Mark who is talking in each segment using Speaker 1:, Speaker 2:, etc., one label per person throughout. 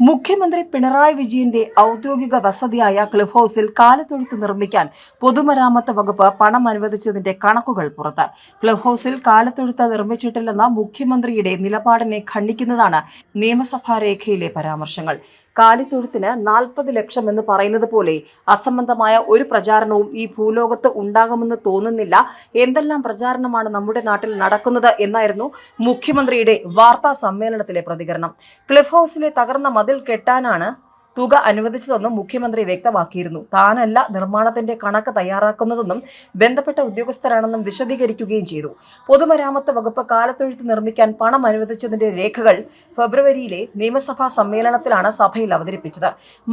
Speaker 1: മുഖ്യമന്ത്രി പിണറായി വിജയന്റെ ഔദ്യോഗിക വസതിയായ ക്ലിഫ് ഹൌസിൽ കാലിത്തൊഴുത്ത് നിർമ്മിക്കാൻ പൊതുമരാമത്ത് വകുപ്പ് പണം അനുവദിച്ചതിന്റെ കണക്കുകൾ പുറത്ത്. ക്ലിഫ് ഹൌസിൽ കാലിത്തൊഴുത്ത് നിർമ്മിച്ചിട്ടില്ലെന്ന മുഖ്യമന്ത്രിയുടെ നിലപാടിനെ ഖണ്ഡിക്കുന്നതാണ് നിയമസഭാ രേഖയിലെ പരാമർശങ്ങൾ. കാലിത്തൊഴുത്തിന് 40 ലക്ഷം എന്ന് പറയുന്നത് പോലെ അസംബന്ധമായ ഒരു പ്രചാരണവും ഈ ഭൂലോകത്ത് ഉണ്ടാകുമെന്ന് തോന്നുന്നില്ല. എന്തെല്ലാം പ്രചാരണമാണ് നമ്മുടെ നാട്ടിൽ നടക്കുന്നത് എന്നായിരുന്നു മുഖ്യമന്ത്രിയുടെ വാർത്താ സമ്മേളനത്തിലെ പ്രതികരണം. ക്ലിഫ് ഹൌസിലെ തകർന്ന മതിൽ കെട്ടാനാണ് തുക അനുവദിച്ചതെന്നും മുഖ്യമന്ത്രി വ്യക്തമാക്കിയിരുന്നു. താനല്ല നിർമ്മാണത്തിന്റെ കണക്ക് തയ്യാറാക്കുന്നതെന്നും ബന്ധപ്പെട്ട ഉദ്യോഗസ്ഥരാണെന്നും വിശദീകരിക്കുകയും ചെയ്തു. പൊതുമരാമത്ത് വകുപ്പ് കാലിത്തൊഴുത്ത് നിർമ്മിക്കാൻ പണം അനുവദിച്ചതിന്റെ രേഖകൾ ഫെബ്രുവരിയിലെ നിയമസഭാ സമ്മേളനത്തിലാണ് സഭയിൽ അവതരിപ്പിച്ചത്.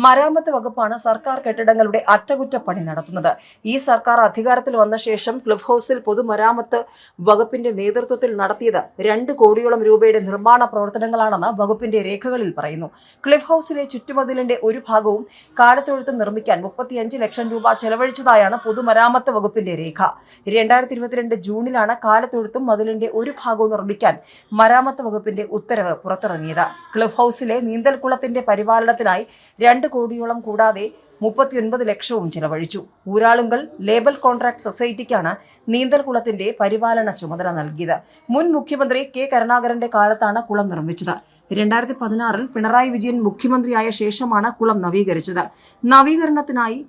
Speaker 1: മരാമത്ത് വകുപ്പാണ് സർക്കാർ കെട്ടിടങ്ങളുടെ അറ്റകുറ്റപ്പണി നടത്തുന്നത്. ഈ സർക്കാർ അധികാരത്തിൽ വന്ന ശേഷം ക്ലിഫ് ഹൌസിൽ പൊതുമരാമത്ത് വകുപ്പിന്റെ നേതൃത്വത്തിൽ നടത്തിയത് 2 കോടിയോളം രൂപയുടെ നിർമ്മാണ പ്രവർത്തനങ്ങളാണെന്ന് വകുപ്പിന്റെ രേഖകളിൽ പറയുന്നു. ക്ലിഫ് ഹൌസിലെ ചുറ്റുമതിലിന്റെ ഒരു ഭാഗവും കാലിത്തൊഴുത്ത് നിർമ്മിക്കാൻ 35 ലക്ഷം രൂപ ചെലവഴിച്ചതായാണ് പൊതുമരാമത്ത് വകുപ്പിന്റെ രേഖ. 2022 ജൂണിലാണ് കാലിത്തൊഴുത്തും മതിലിന്റെ ഒരു ഭാഗവും നിർമ്മിക്കാൻ മരാമത്ത് വകുപ്പിന്റെ ഉത്തരവ് പുറത്തിറങ്ങിയത്. ക്ലിഫ് ഹൌസിലെ നീന്തൽക്കുളത്തിന്റെ പരിപാലനത്തിനായി 2 കോടിയോളം കൂടാതെ 39 ലക്ഷവും ചെലവഴിച്ചു. ഊരാളുങ്കൽ ലേബൽ കോൺട്രാക്ട് സൊസൈറ്റിക്കാണ് നീന്തൽക്കുളത്തിന്റെ പരിപാലന ചുമതല നൽകിയത്. മുൻ മുഖ്യമന്ത്രി കെ കരുണാകരന്റെ കാലത്താണ് കുളം നിർമ്മിച്ചത്. 2016 പിണറായി വിജയൻ മുഖ്യമന്ത്രിയായ ശേഷമാണ് കുളം നവീകരിച്ചത്. നവീകരണത്തിനായി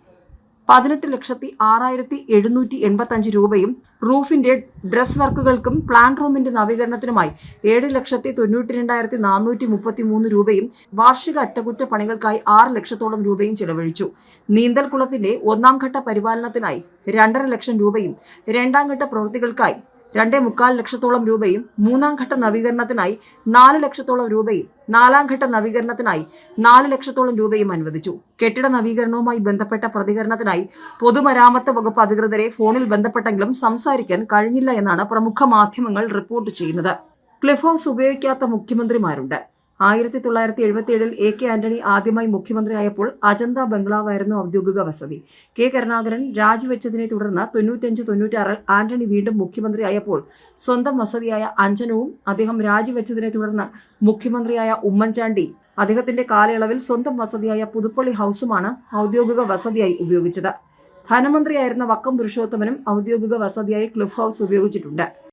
Speaker 1: 18,06,785 രൂപയും റൂഫിന്റെ ഡ്രസ് വർക്കുകൾക്കും പ്ലാൻ റൂമിന്റെ നവീകരണത്തിനുമായി 7,92,433 രൂപയും വാർഷിക അറ്റകുറ്റപ്പണികൾക്കായി 6 ലക്ഷത്തോളം രൂപയും ചെലവഴിച്ചു. നീന്തൽക്കുളത്തിന്റെ 1ാം ഘട്ട പരിപാലനത്തിനായി 2.5 ലക്ഷം രൂപയും 2ാം ഘട്ട പ്രവൃത്തികൾക്കായി 2.25 ലക്ഷത്തോളം രൂപയും 3ാം ഘട്ട നവീകരണത്തിനായി 4 ലക്ഷത്തോളം രൂപയും 4ാം ഘട്ട നവീകരണത്തിനായി 4 ലക്ഷത്തോളം രൂപയും അനുവദിച്ചു. കെട്ടിട നവീകരണവുമായി ബന്ധപ്പെട്ട പ്രതികരണത്തിനായി പൊതുമരാമത്ത് വകുപ്പ് അധികൃതരെ ഫോണിൽ ബന്ധപ്പെട്ടെങ്കിലും സംസാരിക്കാൻ കഴിഞ്ഞില്ല എന്നാണ് പ്രമുഖ മാധ്യമങ്ങൾ റിപ്പോർട്ട് ചെയ്യുന്നത്. ക്ലിഫ് ഹൌസ് ഉപയോഗിക്കാത്ത മുഖ്യമന്ത്രിമാരുണ്ട്. 1977 AK ആന്റണി ആദ്യമായി മുഖ്യമന്ത്രിയായപ്പോൾ അജന്ത ബംഗ്ലാവായിരുന്നു ഔദ്യോഗിക വസതി. കെ കരുണാകരൻ രാജിവെച്ചതിനെ തുടർന്ന് 95-96 ആന്റണി വീണ്ടും മുഖ്യമന്ത്രിയായപ്പോൾ സ്വന്തം വസതിയായ അഞ്ജനവും അദ്ദേഹം രാജിവെച്ചതിനെ തുടർന്ന് മുഖ്യമന്ത്രിയായ ഉമ്മൻചാണ്ടി അദ്ദേഹത്തിന്റെ കാലയളവിൽ സ്വന്തം വസതിയായ പുതുപ്പള്ളി ഹൌസുമാണ് ഔദ്യോഗിക വസതിയായി ഉപയോഗിച്ചത്. ധനമന്ത്രിയായിരുന്ന വക്കം പുരുഷോത്തമനും ഔദ്യോഗിക വസതിയായി ക്ലിഫ് ഹൌസ് ഉപയോഗിച്ചിട്ടുണ്ട്.